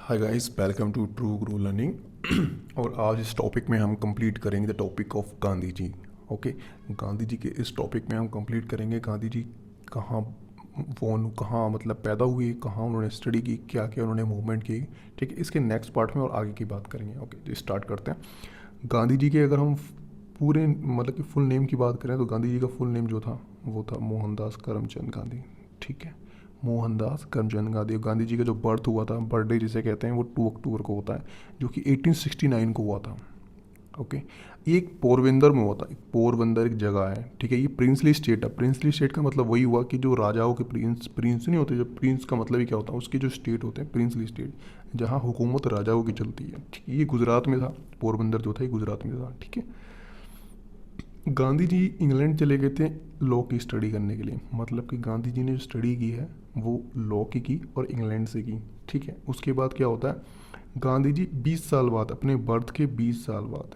Hi guys, welcome to True Grow Learning. और आज इस टॉपिक में हम कंप्लीट करेंगे the topic of Gandhi ji. Okay, Gandhi ji के इस टॉपिक में हम कंप्लीट करेंगे गांधी जी कहाँ कहाँ मतलब पैदा हुए, कहाँ उन्होंने स्टडी की, क्या क्या उन्होंने मूवमेंट की। ठीक है, इसके नेक्स्ट पार्ट में और आगे की बात करेंगे। ओके, तो स्टार्ट करते हैं। गांधी जी के अगर हम पूरे मतलब कि फुल नेम की बात करें तो गांधी जी का फुल नेम जो था वो था मोहनदास करमचंद गांधी। ठीक है, मोहनदास करमचंद गांधी। गांधी जी का जो बर्थ हुआ था, बर्थडे जिसे कहते हैं, वो 2 अक्टूबर को होता है, जो कि 1869 को हुआ था। ओके, ये एक पोरबंदर में हुआ था। एक पोरबंदर एक जगह है, ठीक है। ये प्रिंसली स्टेट है। प्रिंसली स्टेट का मतलब वही हुआ कि जो राजाओं के प्रिंस प्रिंस नहीं होते, जब प्रिंस का मतलब ही क्या होता है, उसके जो स्टेट होते हैं प्रिंसली स्टेट, जहाँ हुकूमत राजाओं की चलती है। ठीक है, ये गुजरात में था। पोरबंदर जो था ये गुजरात में था। ठीक है, गांधी जी इंग्लैंड चले गए थे लॉ की स्टडी करने के लिए। मतलब कि गांधी जी ने जो स्टडी की है वो लॉ की और इंग्लैंड से की। ठीक है, उसके बाद क्या होता है, गांधी जी 20 साल बाद, अपने बर्थ के 20 साल बाद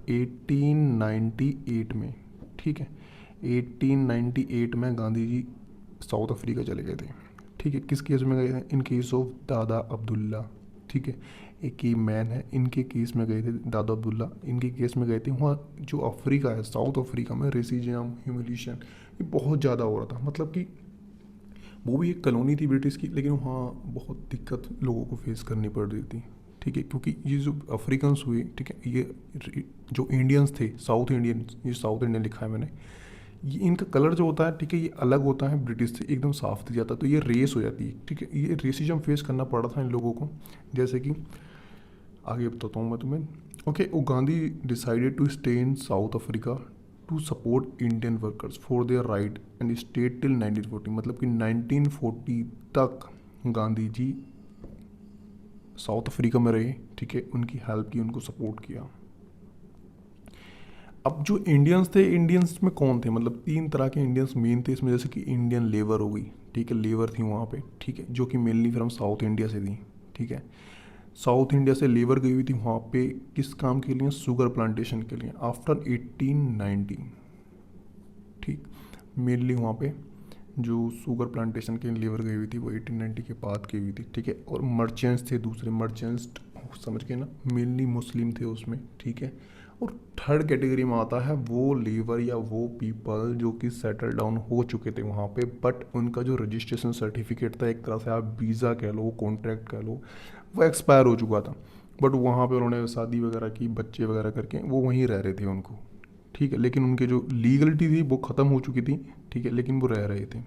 1898 में, ठीक है, 1898 में गांधी जी साउथ अफ्रीका चले गए थे। ठीक है, किस केस में गए थे? इन केस ऑफ दादा अब्दुल्ला। ठीक है, एक ही मैन है, इनके केस में गए थे दादा अब्दुल्ला, इनके केस में गए थे। वहाँ जो अफ्रीका है, साउथ अफ्रीका में रेसिज्म, ह्यूमिलिएशन ये बहुत ज़्यादा हो रहा था। मतलब कि वो भी एक कॉलोनी थी ब्रिटिश की, लेकिन वहाँ बहुत दिक्कत लोगों को फेस करनी पड़ रही थी। ठीक है, क्योंकि ये जो अफ्रीकन्स हुए, ठीक है, ये जो इंडियंस थे, साउथ इंडियन, ये साउथ इंडियन लिखा है मैंने, ये इनका कलर जो होता है, ठीक है, ये अलग होता है ब्रिटिश से, एकदम साफ दिख जाता है, तो ये रेस हो जाती है। ठीक है, ये रेसिज्म फेस करना पड़ा था इन लोगों को। जैसे कि आगे बताता हूँ मैं तुम्हें। ओके, वो Gandhi decided to stay in South Africa to support Indian workers for their right and state till 1940। मतलब कि 1940 तक गांधी जी साउथ अफ्रीका में रहे। ठीक है, उनकी हेल्प की, उनको सपोर्ट किया। अब जो इंडियंस थे, इंडियंस में कौन थे? मतलब 3 तरह के इंडियंस मेन थे इसमें। जैसे कि इंडियन लेबर हो गई, ठीक है, लेबर थी वहाँ पे, ठीक है, जो कि मेनली फ्रॉम साउथ इंडिया से थी। ठीक है, साउथ इंडिया से लेबर गई हुई थी वहाँ पे किस काम के लिए? शुगर प्लांटेशन के लिए, आफ्टर 1890। ठीक, मेनली वहाँ पे जो शुगर प्लांटेशन के लिए लेबर गई हुई थी वो 1890 के बाद गई हुई थी। ठीक है, और मर्चेंट्स थे, दूसरे मर्चेंट्स, समझ के ना, मेनली मुस्लिम थे उसमें। ठीक है, और थर्ड कैटेगरी में आता है वो लेबर या वो पीपल जो कि सेटल डाउन हो चुके थे वहाँ पे, बट उनका जो रजिस्ट्रेशन सर्टिफिकेट था, एक तरह से आप वीज़ा कह लो, कॉन्ट्रैक्ट कह लो, वो एक्सपायर हो चुका था। बट वहाँ पे उन्होंने शादी वगैरह की, बच्चे वगैरह करके वो वहीं रह रहे थे उनको। ठीक है, लेकिन उनके जो लीगलिटी थी वो ख़त्म हो चुकी थी। ठीक है, लेकिन वो रह रहे थे।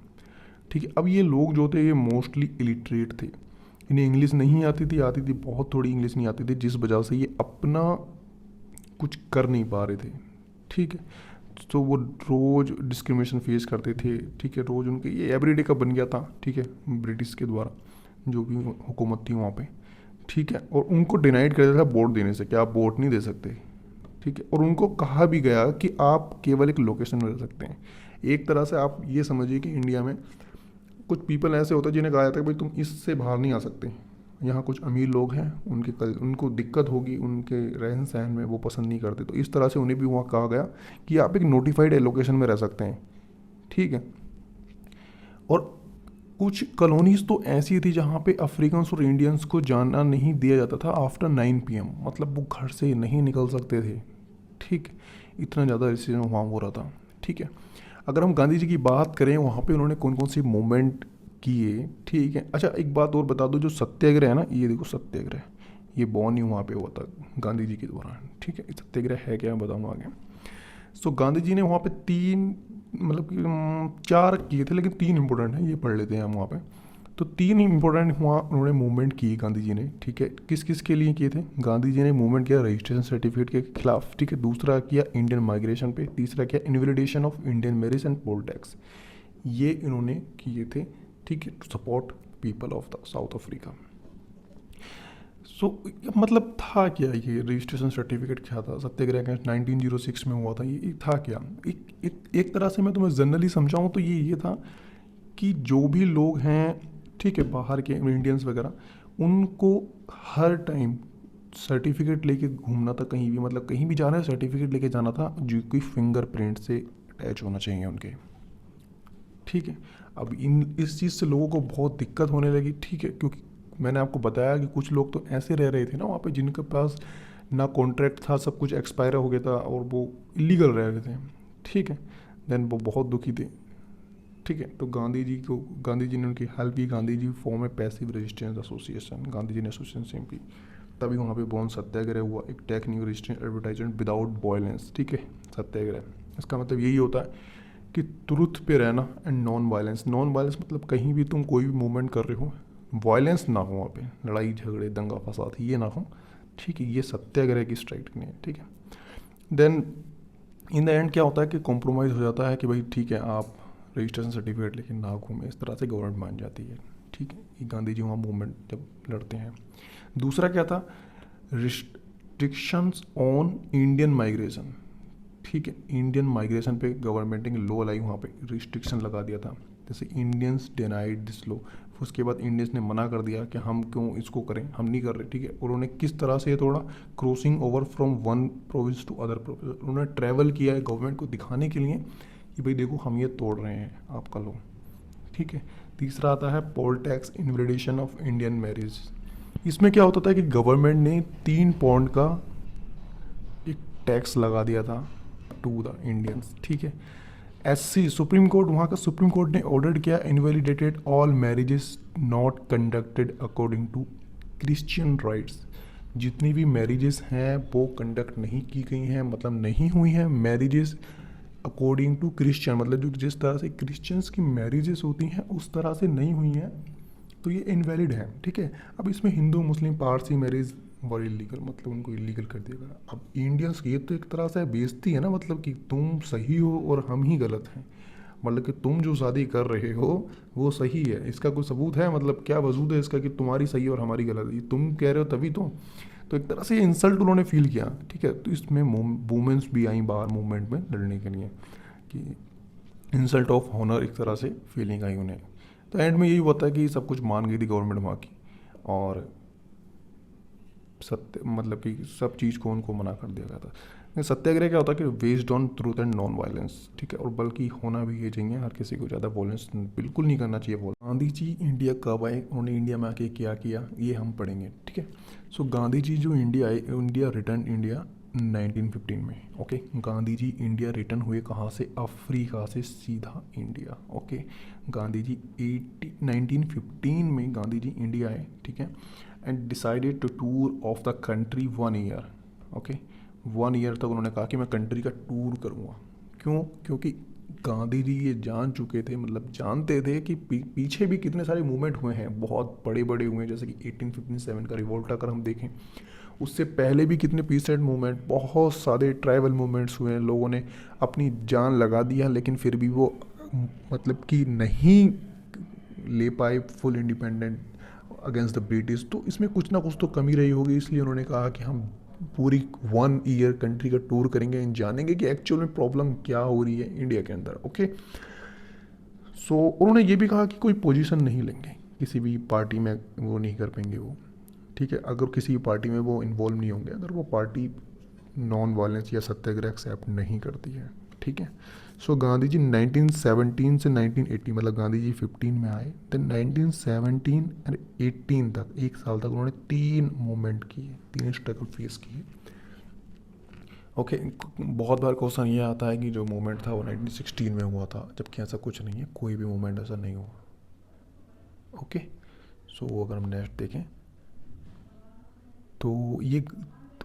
ठीक है, अब ये लोग जो थे ये मोस्टली इलिटरेट थे। इन्हें इंग्लिश नहीं आती थी, बहुत थोड़ी इंग्लिश नहीं आती थी, जिस वजह से ये अपना कुछ कर नहीं पा रहे थे। ठीक है, तो वो रोज़ डिस्क्रिमिनेशन फेस करते थे। ठीक है, रोज़ उनके ये एवरीडे का बन गया था। ठीक है, ब्रिटिश के द्वारा जो भी हुकूमत थी वहाँ पे। ठीक है, और उनको डिनाइड कर दिया था वोट देने से कि आप वोट नहीं दे सकते। ठीक है, और उनको कहा भी गया कि आप केवल एक लोकेशन में रह सकते हैं। एक तरह से आप ये समझिए कि इंडिया में कुछ पीपल ऐसे होते हैं जिन्हें कहा जाता है कि भाई तुम इससे बाहर नहीं आ सकते। यहाँ कुछ अमीर लोग हैं, उनको दिक्कत होगी, उनके रहन सहन में वो पसंद नहीं करते, तो इस तरह से उन्हें भी वहाँ कहा गया कि आप एक नोटिफाइड लोकेशन में रह सकते हैं। ठीक है, और कुछ कॉलोनीज तो ऐसी थी जहाँ पे अफ्रीकन्स और इंडियंस को जाना नहीं दिया जाता था आफ्टर 9 PM। मतलब वो घर से नहीं निकल सकते थे। ठीक, इतना ज़्यादा रेसिज्म वहाँ हो रहा था। ठीक है, अगर हम गांधी जी की बात करें, वहाँ पे उन्होंने कौन कौन सी मूवमेंट किए। ठीक है, अच्छा एक बात और बता दो, जो सत्याग्रह है ना, ये देखो सत्याग्रह, ये बॉर्न ही वहाँ पे हुआ था गांधी जी के दौरान। ठीक है, सत्याग्रह है क्या, मैं बताऊँगा आगे। सो गांधी जी ने वहाँ पे 3, मतलब कि 4 किए थे, लेकिन 3 इंपॉर्टेंट हैं, ये पढ़ लेते हैं हम वहाँ पे। तो 3 इंपॉर्टेंट वहाँ उन्होंने मूवमेंट की गांधी जी ने। ठीक है, किस किस के लिए किए थे? गांधी जी ने मूवमेंट किया रजिस्ट्रेशन सर्टिफिकेट के खिलाफ। ठीक है, दूसरा किया इंडियन माइग्रेशन पे, तीसरा किया invalidation of Indian marriage and poll tax. ये इन्होंने किए थे। ठीक है, to support people of the South Africa. So मतलब था क्या ये रजिस्ट्रेशन सर्टिफिकेट? क्या था सत्याग्रह का? 1906 में हुआ था। ये था क्या? एक तरह से मैं तुम्हें जनरली समझाऊँ तो ये था कि जो भी लोग हैं, ठीक है, बाहर के इंडियंस वगैरह, उनको हर टाइम सर्टिफिकेट लेके घूमना था कहीं भी। मतलब कहीं भी जाना है सर्टिफिकेट लेके जाना था, जो कि फिंगरप्रिंट से अटैच होना चाहिए उनके। ठीक है, अब इस चीज़ से लोगों को बहुत दिक्कत होने लगी। ठीक है, क्योंकि मैंने आपको बताया कि कुछ लोग तो ऐसे रह रहे थे ना वहाँ पे जिनके पास ना कॉन्ट्रैक्ट था, सब कुछ एक्सपायर हो गया था और वो इलीगल रह रहे थे, ठीक है। देन वो बहुत दुखी थे, ठीक है। तो गांधी जी ने उनकी हेल्प की। गांधी जी फॉर्म है passive resistance association, Gandhi ji ने एसोसिएशन की, तभी वहाँ पे बॉन्ड सत्याग्रह हुआ, एक take new resistance advertisement without violence, ठीक है। सत्याग्रह इसका मतलब यही होता है कि ट्रुथ पे रहना and non violence. Non violence मतलब कहीं भी तुम कोई भी मूवमेंट कर रहे हो, वायलेंस ना हो, वहाँ पे लड़ाई झगड़े दंगा फसाद ये ना हो, ठीक है। ये सत्याग्रह की स्ट्राइक नहीं है, ठीक है। देन इन द एंड क्या होता है कि कॉम्प्रोमाइज़ हो जाता है कि भाई ठीक है आप रजिस्ट्रेशन सर्टिफिकेट लेके ना घूमें, इस तरह से गवर्नमेंट मान जाती है, ठीक है। ये गांधी जी वहाँ मूवमेंट जब लड़ते हैं। दूसरा क्या था, रिस्ट्रिक्शंस ऑन इंडियन माइग्रेशन, ठीक है। इंडियन माइग्रेशन पे गवर्नमेंट ने लॉ लाई, वहाँ पे रिस्ट्रिक्शन लगा दिया था, जैसे इंडियंस डिनाइड दिस लॉ। उसके बाद इंडियंस ने मना कर दिया कि हम क्यों इसको करें, हम नहीं कर रहे, ठीक है। और उन्होंने किस तरह से थोड़ा crossing over from one province to other province, उन्होंने ट्रैवल किया है गवर्नमेंट को दिखाने के लिए कि भाई देखो हम ये तोड़ रहे हैं आपका लॉ, ठीक है। तीसरा आता है poll tax invalidation of Indian marriage. इसमें क्या होता था कि गवर्नमेंट ने 3 पौंड का एक टैक्स लगा दिया था टू द इंडियंस, ठीक है। एससी सुप्रीम कोर्ट, वहाँ का सुप्रीम कोर्ट ने ऑर्डर किया invalidated all marriages not conducted according to Christian rights. जितनी भी मैरिजेस हैं वो कंडक्ट नहीं की गई हैं, मतलब नहीं हुई हैं मैरिजेस अकॉर्डिंग टू क्रिश्चियन, मतलब जो जिस तरह से क्रिश्चियंस की मैरिजेस होती हैं उस तरह से नहीं हुई हैं, तो ये इनवैलिड है, ठीक है। अब इसमें हिंदू मुस्लिम पारसी मैरिज वर इलीगल, मतलब उनको इलीगल कर दिया गया। अब इंडियंस ये तो एक तरह से बेइज्जती है ना, मतलब कि तुम सही हो और हम ही गलत हैं, मतलब कि तुम जो शादी कर रहे हो वो सही है, इसका कोई सबूत है, मतलब क्या वजूद है इसका कि तुम्हारी सही और हमारी गलत है, तुम कह रहे हो तभी तो एक तरह से ये इंसल्ट उन्होंने फील किया, ठीक है। तो इसमें वुमेंस भी आई बाहर मूवमेंट में लड़ने के लिए कि इंसल्ट ऑफ ऑनर एक तरह से फीलिंग आई उन्हें। तो एंड में यही होता है कि सब कुछ मान गई थी गवर्नमेंट वहाँ की, और सत्य मतलब कि सब चीज़ को उनको मना कर दिया गया था। सत्याग्रह क्या होता है कि based on truth and non violence, ठीक है। और बल्कि होना भी ये चाहिए, हर किसी को ज़्यादा वायलेंस बिल्कुल नहीं करना चाहिए। गांधी जी इंडिया कब आए, उन्होंने इंडिया में आके क्या किया, ये हम पढ़ेंगे, ठीक है। सो गांधी जी जो इंडिया आए, इंडिया रिटर्न इंडिया 1915 में, ओके। गांधी जी इंडिया रिटर्न हुए कहाँ से, अफ्रीका से सीधा इंडिया, ओके। गांधी जी 1915 में गांधी जी इंडिया आए, ठीक है। And decided to tour of the country 1 year, okay. 1 year तक उन्होंने कहा कि मैं कंट्री का टूर करूँगा। क्यों? क्योंकि गांधी जी ये जान चुके थे, मतलब जानते थे कि पीछे भी कितने सारे मूवमेंट हुए हैं, बहुत बड़े बड़े हुए हैं, जैसे कि 1857 का रिवोल्ट अगर हम देखें, उससे पहले भी कितने पीसफुल मूवमेंट, बहुत सारे ट्राइबल मूवमेंट्स हुए हैं, लोगों ने अपनी जान लगा दी है, लेकिन फिर भी वो मतलब कि नहीं ले पाए full independent against the British. तो इसमें कुछ ना कुछ तो कमी रही होगी, इसलिए उन्होंने कहा कि हम पूरी 1 ईयर कंट्री का टूर करेंगे, जानेंगे कि एक्चुअल में प्रॉब्लम क्या हो रही है इंडिया के अंदर, ओके। सो उन्होंने ये भी कहा कि कोई पोजीशन नहीं लेंगे, किसी भी पार्टी में वो नहीं कर पाएंगे वो, ठीक है। अगर किसी पार्टी में वो इन्वॉल्व नहीं होंगे, अगर वो पार्टी नॉन वायलेंस या सत्याग्रह एक्सेप्ट नहीं करती है, ठीक है। सो गांधी जी 1917 से 1980, मतलब गांधी जी 15 में आए, देन 1917 और 18 तक, 1 साल तक उन्होंने 3 मूवमेंट किए, 3 स्ट्रगल फेस किए, ओके। बहुत बार क्वेश्चन ये आता है कि जो मूवमेंट था वो 1916 में हुआ था, जबकि ऐसा कुछ नहीं है, कोई भी मूवमेंट ऐसा नहीं हुआ, ओके। सो अगर हम नेक्स्ट देखें तो ये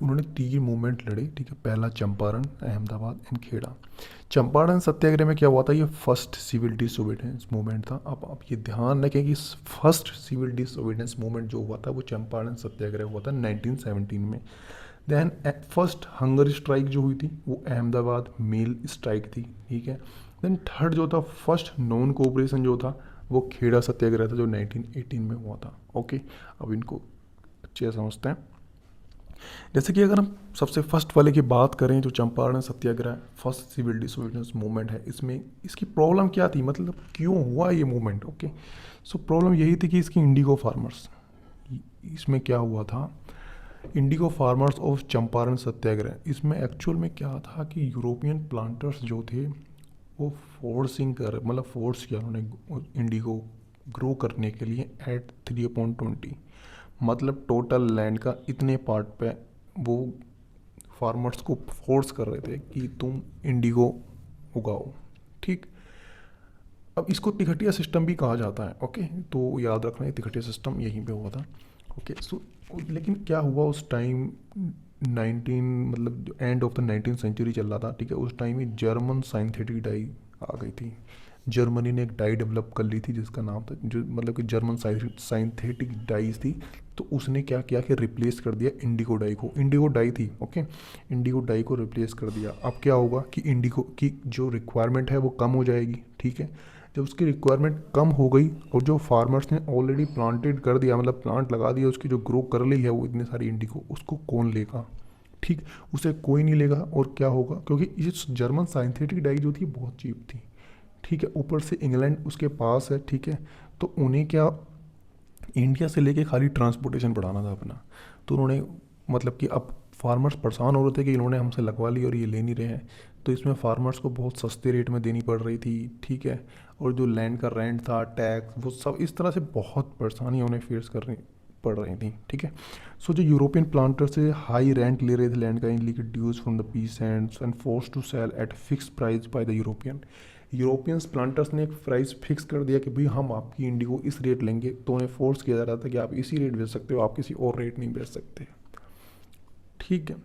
उन्होंने 3 मूवमेंट लड़े, ठीक है। पहला चंपारण, अहमदाबाद एंड खेड़ा। चंपारण सत्याग्रह में क्या हुआ था, ये फर्स्ट सिविल डिसोबीडियंस मूवमेंट था। अब आप ये ध्यान रखें कि फर्स्ट सिविल डिसोबीडियंस मूवमेंट जो हुआ था वो चंपारण सत्याग्रह हुआ था 1917 में। देन फर्स्ट हंगर स्ट्राइक जो हुई थी वो अहमदाबाद मेल स्ट्राइक थी, ठीक है। देन थर्ड जो था फर्स्ट नॉन कोऑपरेशन जो था वो खेड़ा सत्याग्रह था जो 1918 में हुआ था, ओके। अब इनको अच्छे से समझते हैं। जैसे कि अगर हम सबसे फर्स्ट वाले की बात करें, जो चंपारण सत्याग्रह फर्स्ट सिविल डिसोबीडियंस मूवमेंट है, इसमें इसकी प्रॉब्लम क्या थी, मतलब क्यों हुआ ये मूवमेंट, ओके। सो प्रॉब्लम यही थी कि इसकी इंडिगो फार्मर्स, इसमें क्या हुआ था, इंडिगो फार्मर्स ऑफ चंपारण सत्याग्रह, इसमें एक्चुअल में क्या था कि यूरोपियन प्लांटर्स जो थे वो फोर्सिंग कर, मतलब फोर्स किया उन्होंने इंडिगो ग्रो करने के लिए एट 3/20, मतलब टोटल लैंड का इतने पार्ट पे वो फार्मर्स को फोर्स कर रहे थे कि तुम इंडिगो उगाओ। ठीक, अब इसको तिखटिया सिस्टम भी कहा जाता है। ओके, तो याद रखना है तिखटिया सिस्टम यहीं पे हुआ था। ओके, सो लेकिन क्या हुआ उस टाइम 19 मतलब end of the 19th century चल रहा था, ठीक है, उस टाइम ही जर्मन साइंथेटिक डाई आ गई थी। जर्मनी ने एक डाई डेवलप कर ली थी जिसका नाम था, जो मतलब कि जर्मन साइंथेटिक डाइज थी। तो उसने क्या किया कि रिप्लेस कर दिया इंडिगो डाई को। इंडिगो डाई थी, ओके, इंडिगो डाई को रिप्लेस कर दिया। अब क्या होगा कि इंडिगो की जो रिक्वायरमेंट है वो कम हो जाएगी। ठीक है, जब उसकी रिक्वायरमेंट कम हो गई और जो फार्मर्स ने ऑलरेडी प्लांटेड कर दिया, मतलब प्लांट लगा दिया, उसकी जो ग्रो कर ली है वो इतने सारी इंडिगो, उसको कौन लेगा? ठीक, उसे कोई नहीं लेगा। और क्या होगा, क्योंकि इस जर्मन साइंथेटिक डाई जो थी बहुत चीप थी। ठीक है, ऊपर से इंग्लैंड उसके पास है। ठीक है, तो उन्हें क्या इंडिया से लेके खाली ट्रांसपोर्टेशन बढ़ाना था अपना। तो उन्होंने मतलब कि अब फार्मर्स परेशान हो रहे थे कि इन्होंने हमसे लगवा ली और ये ले नहीं रहे हैं। तो इसमें फार्मर्स को बहुत सस्ते रेट में देनी पड़ रही थी। ठीक है, और जो लैंड का रेंट था, टैक्स, वो सब इस तरह से बहुत परेशानियाँ उन्हें फेस करनी पड़ रही थी। ठीक है, सो जो यूरोपियन प्लांटर से हाई रेंट ले रहे थे लैंड का, इनली dues from the peasants and force to sell at fix price by the European. Europeans planters ने एक प्राइस फिक्स कर दिया कि भाई हम आपकी इंडिगो इस रेट लेंगे। तो उन्हें फोर्स किया जा रहा था कि आप इसी रेट बेच सकते हो, आप किसी और रेट नहीं बेच सकते। ठीक है,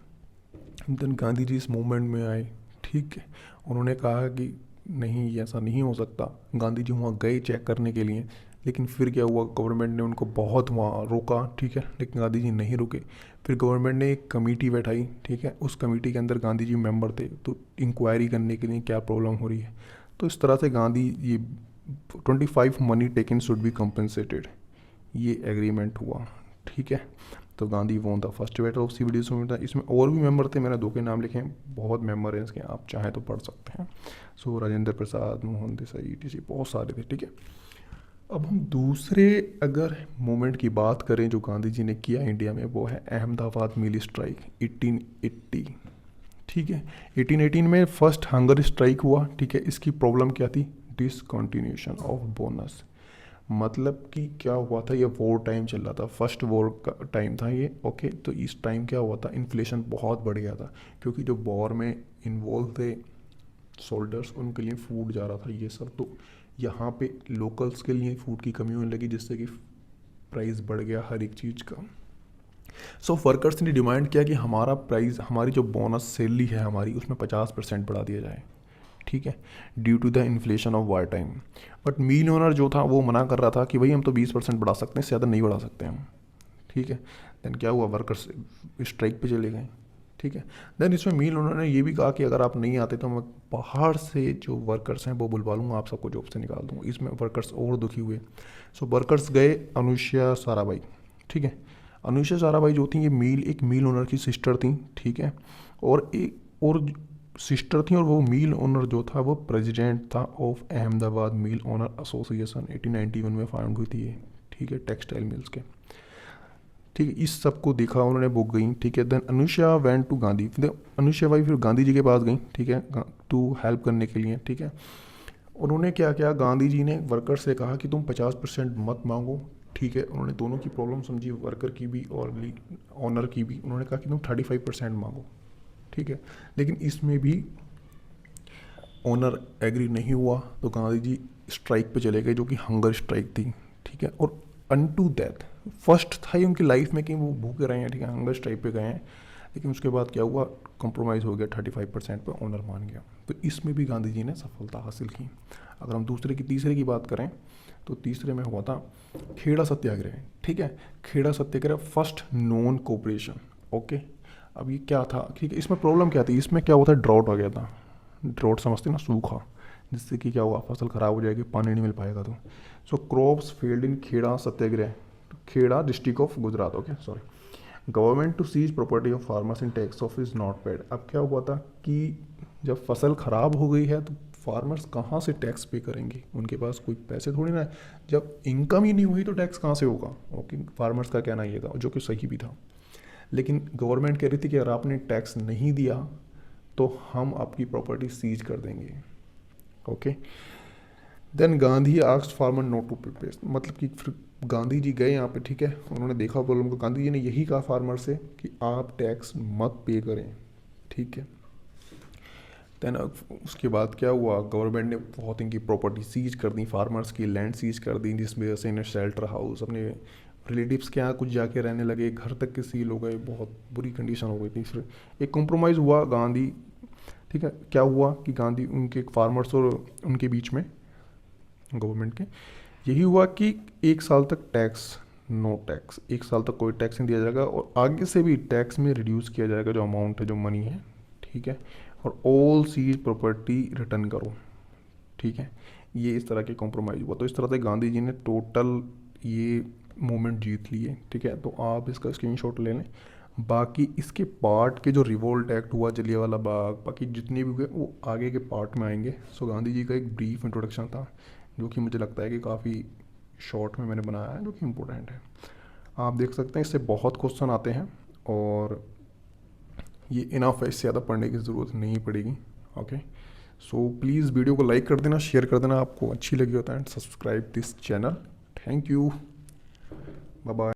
देन गांधी जी इस मूवमेंट में आए। ठीक है, उन्होंने कहा कि नहीं, ये ऐसा नहीं हो सकता। गांधी जी वहाँ गए चेक करने के लिए, लेकिन फिर क्या हुआ, गवर्नमेंट ने उनको बहुत वहाँ रोका। ठीक है, लेकिन गांधी जी नहीं रुके। फिर गवर्नमेंट ने एक कमेटी बैठाई। ठीक है, उस कमेटी के अंदर गांधी जी मेंबर थे, तो इंक्वायरी करने के लिए क्या प्रॉब्लम हो रही है। तो इस तरह से गांधी ये 25 money taken should be compensated, ये एग्रीमेंट हुआ। ठीक है, तो Gandhi won the first battle of civil disorder. इसमें और भी मेंबर थे, मैंने दो के नाम लिखे हैं, बहुत मेंबर हैं इसके, आप चाहें तो पढ़ सकते हैं। सो राजेंद्र प्रसाद, मोहन देसाई, टीसी, बहुत सारे थे। ठीक है, अब हम दूसरे अगर मूवमेंट की बात करें जो गांधी जी ने किया इंडिया में, वो है अहमदाबाद मिल स्ट्राइक 1880। ठीक है, 1818 में फर्स्ट हंगर स्ट्राइक हुआ। ठीक है, इसकी प्रॉब्लम क्या थी, डिसकंटिन्यूशन ऑफ बोनस। मतलब कि क्या हुआ था, ये वॉर टाइम चल रहा था, फर्स्ट वॉर का टाइम था ये। ओके, तो इस टाइम क्या हुआ था, इन्फ्लेशन बहुत बढ़ गया था, क्योंकि जो वॉर में इन्वॉल्व थे सोल्जर्स, उनके लिए फूड जा रहा था ये सब। तो यहाँ पे लोकल्स के लिए फूड की कमी होने लगी, जिससे कि प्राइस बढ़ गया हर एक चीज़ का। सो वर्कर्स ने डिमांड किया कि हमारा प्राइस, हमारी जो बोनस सैलरी है हमारी, उसमें 50% बढ़ा दिया जाए। ठीक है, due to the inflation of war time. But mill owner जो था वो मना कर रहा था कि भाई हम तो 20% बढ़ा सकते हैं, इससे ज़्यादा नहीं बढ़ा सकते हम। ठीक है, देन क्या हुआ, वर्कर्स स्ट्राइक पे चले गए। ठीक है, देन इसमें मिल ओनर ने ये भी कहा कि अगर आप नहीं आते तो मैं बाहर से जो वर्कर्स हैं वो बुलवा लूँगा, आप सबको जॉब से निकाल दूँगा। इसमें वर्कर्स और दुखी हुए। सो वर्कर्स गए अनुष्या साराभाई। ठीक है, अनुष्या साराभाई जो थी, ये एक मील ओनर की सिस्टर थी। ठीक है, और एक और सिस्टर थी, और वो मील ओनर जो था वो प्रेसिडेंट था of Ahmedabad mill owner association. 1891 में फाउंड हुई थी ये। ठीक है, टेक्सटाइल मिल्स के। ठीक है, इस सब को देखा उन्होंने, बुक गई। ठीक है, देन अनुष्या वेंट टू गांधी, अनुष्या भाई फिर गांधी जी के पास गई। ठीक है, टू हेल्प करने के लिए। ठीक है, उन्होंने क्या किया, गांधी जी ने वर्कर से कहा कि तुम 50% मत मांगो। ठीक है, उन्होंने दोनों की प्रॉब्लम समझी, वर्कर की भी और ऑनर की भी। उन्होंने कहा कि तुम 35% मांगो। ठीक है, लेकिन इसमें भी ओनर एग्री नहीं हुआ, तो गांधी जी स्ट्राइक पे चले गए, जो कि हंगर स्ट्राइक थी। ठीक है, और अनटू डेथ, फर्स्ट था ही उनकी लाइफ में कि वो भूखे रहे हैं। ठीक है, हंगर स्ट्राइक पे गए हैं, लेकिन उसके बाद क्या हुआ, कॉम्प्रोमाइज़ हो गया, 35% पे ओनर मान गया। तो इसमें भी गांधी जी ने सफलता हासिल की। अगर हम तीसरे की बात करें, तो तीसरे में हुआ था खेड़ा सत्याग्रह। ठीक है, खेड़ा सत्याग्रह फर्स्ट नॉन कोऑपरेशन। ओके, अब ये क्या था, ठीक है, इसमें प्रॉब्लम क्या थी, इसमें क्या हुआ था, ड्राउट आ गया था। ड्राउट समझते ना, सूखा, जिससे कि क्या हुआ, फसल खराब हो जाएगी, पानी नहीं मिल पाएगा। तो so crops failed in Kheda satyagraha, Kheda district of Gujarat. Okay, sorry. Government to seize property of farmers in tax of is not paid. अब क्या हुआ था कि जब फसल खराब हो गई है तो फार्मर्स कहाँ से टैक्स पे करेंगे, उनके पास कोई पैसे थोड़ी ना है। जब इनकम ही नहीं हुई तो टैक्स कहाँ से होगा। ओके, फार्मर्स का कहना ये था, जो कि सही भी था। लेकिन गवर्नमेंट कह रही थी कि अगर आपने टैक्स नहीं दिया तो हम आपकी प्रॉपर्टी सीज कर देंगे। Okay, then Gandhi asked farmer not to pay paste, मतलब कि फिर गांधी जी गए यहाँ पे, ठीक है, उन्होंने देखा प्रॉब्लम को, गांधी जी ने यही कहा फार्मर से कि आप टैक्स मत पे करें, ठीक है। देन उसके बाद क्या हुआ, गवर्नमेंट ने बहुत इनकी प्रॉपर्टी सीज कर दी, फार्मर्स की लैंड सीज कर दी, जिसमें वजह से इन्हें शेल्टर हाउस अपने रिलेटिव्स के यहाँ कुछ जाके रहने लगे, घर तक के सील हो गए, बहुत बुरी कंडीशन हो गई थी। फिर एक कॉम्प्रोमाइज़ हुआ गांधी, ठीक है, क्या हुआ कि गांधी उनके फार्मर्स और उनके बीच में गवर्नमेंट के यही हुआ कि 1 साल तक टैक्स, नो टैक्स, 1 साल तक कोई टैक्स नहीं दिया जाएगा और आगे से भी टैक्स में रिड्यूस किया जाएगा जो अमाउंट है, जो मनी है, ठीक है, और ऑल सीज प्रॉपर्टी रिटर्न करो, ठीक है। ये इस तरह के कॉम्प्रोमाइज़ हुआ, तो इस तरह से गांधी जी ने टोटल ये मूवमेंट जीत ली है, ठीक है। तो आप इसका स्क्रीनशॉट ले लें। बाकी इसके पार्ट के जो रिवोल्ट एक्ट हुआ, जलियांवाला बाग, बाकी जितने भी हुए वो आगे के पार्ट में आएंगे। सो गांधी जी का एक ब्रीफ इंट्रोडक्शन था जो कि मुझे लगता है कि काफ़ी शॉर्ट में मैंने बनाया है, जो कि इम्पोर्टेंट है। आप देख सकते हैं इससे बहुत क्वेश्चन आते हैं और ये इनफ है, इससे ज़्यादा पढ़ने की ज़रूरत नहीं पड़ेगी। ओके, सो प्लीज़ वीडियो को लाइक कर देना, शेयर कर देना आपको अच्छी लगी होता है, and subscribe this channel. Thank you, bye bye.